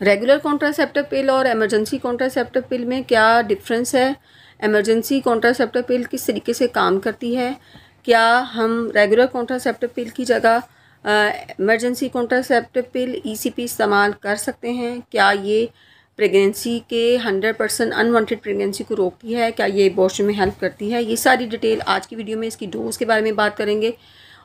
Regular contraceptive पिल और emergency contraceptive पिल में क्या डिफरेंस है? इमरजेंसी कॉन्ट्रासेप्टिव पिल किस तरीके से काम करती है? क्या हम रेगुलर कॉन्ट्रासेप्टिव पिल की जगह इमरजेंसी कॉन्ट्रासेप्टिव पिल ईसीपी इस्तेमाल कर सकते हैं? क्या ये प्रेगनेंसी के 100% अनवांटेड प्रेगनेंसी को रोकती है? क्या ये अबॉर्शन में हेल्प करती है? ये सारी डिटेल आज की वीडियो में इसकी डोज के बारे में बात करेंगे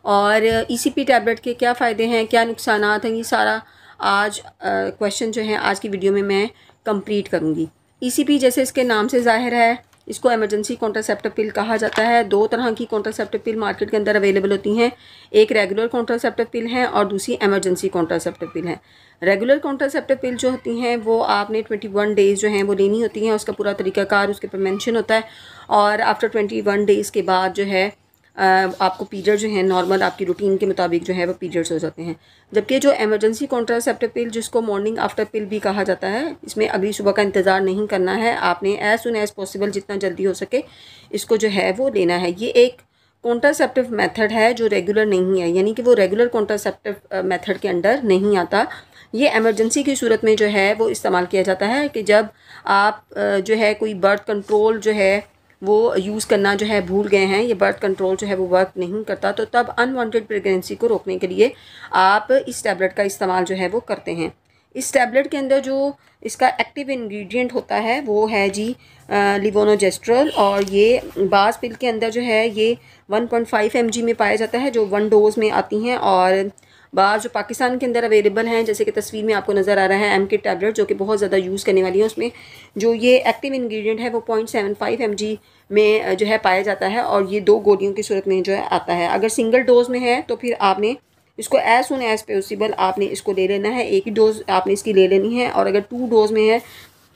और ईसीपी टैबलेट के क्या फ़ायदे हैं, क्या नुकसानात हैं, ये सारा आज क्वेश्चन जो है आज की वीडियो में मैं कंप्लीट करूँगी। ईसीपी जैसे इसके नाम से ज़ाहिर है, इसको इमरजेंसी कॉन्ट्रासेप्टिव पिल कहा जाता है। दो तरह की कॉन्ट्रासेप्टिव पिल मार्केट के अंदर अवेलेबल होती हैं, एक रेगुलर कॉन्ट्रासेप्टिव पिल है और दूसरी इमरजेंसी कॉन्ट्रासेप्टिव पिल है। रेगुलर कॉन्ट्रासेप्टिव पिल जो होती हैं वो आपने 21 डेज़ जो हैं वो लेनी होती हैं, उसका पूरा तरीक़ाकार उसके पर मेंशन होता है और आफ्टर 21 डेज़ के बाद जो है आपको पीरियड जो है नॉर्मल आपकी रूटीन के मुताबिक जो है वो पीरियड्स हो जाते हैं। जबकि जो इमरजेंसी कॉन्ट्रासेप्टिव पिल जिसको मॉर्निंग आफ्टर पिल भी कहा जाता है, इसमें अगली सुबह का इंतज़ार नहीं करना है, आपने एज सुन एज़ पॉसिबल जितना जल्दी हो सके इसको जो है वो लेना है। ये एक कॉन्ट्रासेप्टिव मेथड है जो रेगुलर नहीं है, यानी कि वो रेगुलर कॉन्ट्रासेप्टिव मेथड के अंडर नहीं आता। ये इमरजेंसी की सूरत में जो है वो इस्तेमाल किया जाता है कि जब आप जो है कोई बर्थ कंट्रोल जो है वो यूज़ करना जो है भूल गए हैं, ये बर्थ कंट्रोल जो है वो वर्क नहीं करता, तो तब अनवांटेड प्रेगनेंसी को रोकने के लिए आप इस टैबलेट का इस्तेमाल जो है वो करते हैं। इस टैबलेट के अंदर जो इसका एक्टिव इंग्रेडिएंट होता है वो है जी लिवोनोजेस्ट्रल, और ये बाज़ पिल के अंदर जो है ये 1.5 mg में पाया जाता है जो 1 डोज में आती हैं, और बाज़ जो पाकिस्तान के अंदर अवेलेबल हैं जैसे कि तस्वीर में आपको नज़र आ रहा है MK टैबलेट जो कि बहुत ज़्यादा यूज़ करने वाली है, उसमें जो ये एक्टिव इंग्रेडिएंट है वो 0.75 mg में जो है पाया जाता है और ये 2 गोलियों की सूरत में जो है आता है। अगर सिंगल डोज में है तो फिर आपने इसको एज सुन एज़ पॉसिबल आपने इसको ले लेना है, एक ही डोज आपने इसकी ले लेनी है, और अगर 2 डोज में है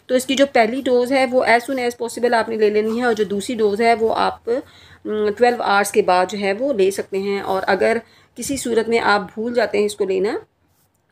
तो इसकी जो पहली डोज़ है वो एज सुन एज़ पॉसिबल आपने ले लेनी है और जो दूसरी डोज़ है वो आप 12 आवर्स के बाद जो है वो ले सकते हैं। और अगर किसी सूरत में आप भूल जाते हैं इसको लेना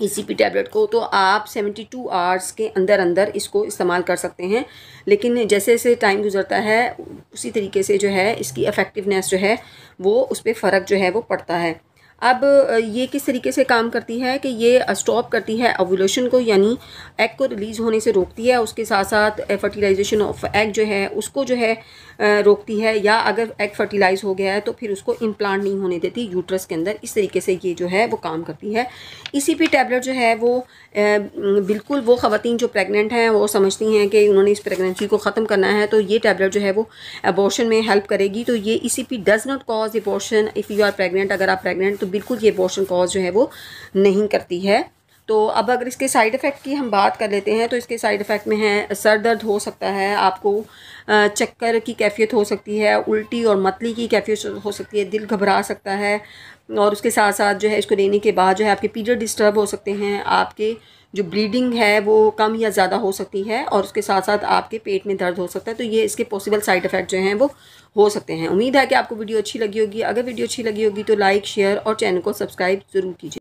ईसीपी टैबलेट को, तो आप 72 आवर्स के अंदर अंदर इसको इस्तेमाल कर सकते हैं, लेकिन जैसे जैसे टाइम गुजरता है उसी तरीके से जो है इसकी इफ़ेक्टिवनेस जो है वो उस पर फ़र्क जो है वो पड़ता है। अब ये किस तरीके से काम करती है कि ये स्टॉप करती है ओव्यूलेशन को, यानी एग को रिलीज़ होने से रोकती है, उसके साथ साथ फर्टिलाइजेशन ऑफ एग जो है उसको जो है रोकती है, या अगर एग फर्टिलाइज हो गया है तो फिर उसको इम्प्लांट नहीं होने देती यूट्रस के अंदर। इस तरीके से ये जो है वो काम करती है। ईसीपी टैबलेट जो है वो बिल्कुल वो ख़वातीन जो प्रेग्नेंट हैं वो समझती हैं कि उन्होंने इस प्रेगनेंसी को ख़त्म करना है तो ये टैबलेट जो है वो अबॉर्शन में हेल्प करेगी। तो ये ECP does not cause abortion if you are pregnant, अगर आप प्रेग्नेंट तो बिल्कुल ये अबॉर्शन कॉज जो है वो नहीं करती है। तो अब अगर इसके साइड इफ़ेक्ट की हम बात कर लेते हैं तो इसके साइड इफ़ेक्ट में है सर दर्द हो सकता है, आपको चक्कर की कैफियत हो सकती है, उल्टी और मतली की कैफियत हो सकती है, दिल घबरा सकता है, और उसके साथ साथ जो है इसको लेने के बाद जो है आपके पीरियड डिस्टर्ब हो सकते हैं, आपके जो ब्लीडिंग है वो कम या ज़्यादा हो सकती है, और उसके साथ साथ आपके पेट में दर्द हो सकता है। तो ये इसके पॉसिबल साइड इफ़ेक्ट जो हैं वो हो सकते हैं। उम्मीद है कि आपको वीडियो अच्छी लगी होगी। अगर वीडियो अच्छी लगी होगी तो लाइक, शेयर और चैनल को सब्सक्राइब ज़रूर कीजिए।